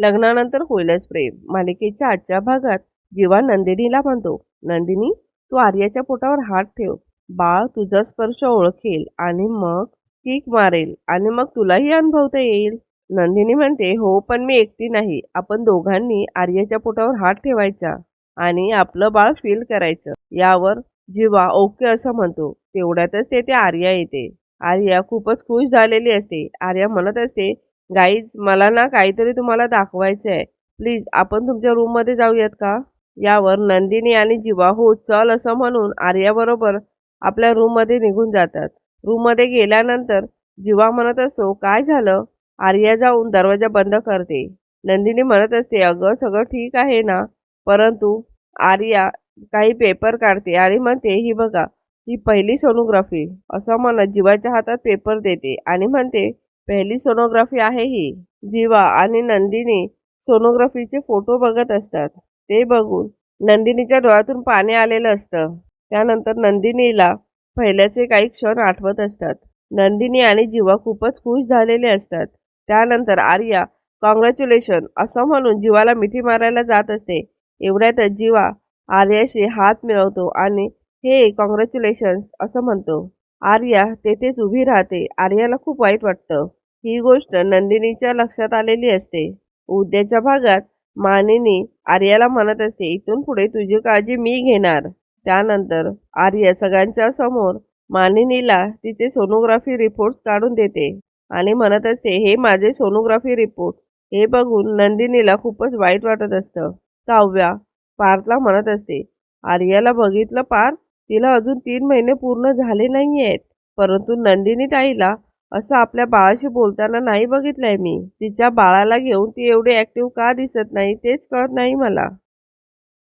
लग्नानंतर होईलच प्रेम मालिकेच्या आजच्या भागात जीवा नंदिनीला म्हणतो, नंदिनी, तू आर्याच्या पोटावर हात ठेव. बाळ तुझा स्पर्श ओळखेल आणि मग किक मारेल आणि मग तुलाही अनुभवता येईल. नंदिनी म्हणते, हो, पण मी एकटी नाही. आपण दोघांनी आर्याच्या पोटावर हात ठेवायचा आणि आपलं बाळ फील करायचं. यावर जीवा ओके असं म्हणतो. तेवढ्यातच तेथे आर्या येते. आर्या खूपच खुश झालेली असते. आर्या म्हणत असते, गाईज, मला ना काहीतरी तुम्हाला दाखवायचं आहे. प्लीज आपण तुमच्या रूममध्ये जाऊयात का? यावर नंदिनी आणि जीवा हो चल असं म्हणून आर्याबरोबर आपल्या रूममध्ये निघून जातात. रूममध्ये गेल्यानंतर जीवा म्हणत असतो, काय झालं? आर्या जाऊन दरवाजा बंद करते. नंदिनी म्हणत असते, अगं सगळं ठीक आहे ना? परंतु आर्या काही पेपर काढते आणि म्हणते, ही बघा, ही पहिली सोनोग्राफी असं म्हणत जीवाच्या हातात पेपर देते आणि म्हणते, पहिली सोनोग्राफी आहे ही. जीवा आणि नंदिनी सोनोग्राफीचे फोटो बघत असतात. ते बघून नंदिनीच्या डोळ्यातून पाणी आलेलं असतं. त्यानंतर नंदिनीला पहिल्याचे काही क्षण आठवत असतात. नंदिनी आणि जीवा खूपच खुश झालेले असतात. त्यानंतर आर्या कॉंग्रॅच्युलेशन असं म्हणून जीवाला मिठी मारायला जात असते. एवढ्यातच जीवा आर्याशी हात मिळवतो आणि हे कॉंग्रॅच्युलेशन्स असं म्हणतो. आर्या तेथेच उभी राहते. आर्याला खूप वाईट वाटतं. ही गोष्ट नंदिनीच्या लक्षात आलेली असते. उद्याच्या भागात मानिनी आर्याला म्हणत असते, इथून पुढे तुझी काळजी मी घेणार. त्यानंतर आर्या सगळ्यांच्या समोर मानिनीला तिचे सोनोग्राफी रिपोर्ट्स काढून देते आणि म्हणत असते, हे माझे सोनोग्राफी रिपोर्ट्स. हे बघून नंदिनीला खूपच वाईट वाटत असतं. काव्या पार्थला म्हणत असते, आर्याला बघितलं पार्थ, तिला अजून 3 महिने पूर्ण झाले नाहीयेत. परंतु नंदिनी ताईला असं आपल्या बाळाशी बोलताना नाही बघितलंय मी. तिच्या बाळाला घेऊन ती एवढी ॲक्टिव्ह का दिसत नाही तेच कळत नाही मला.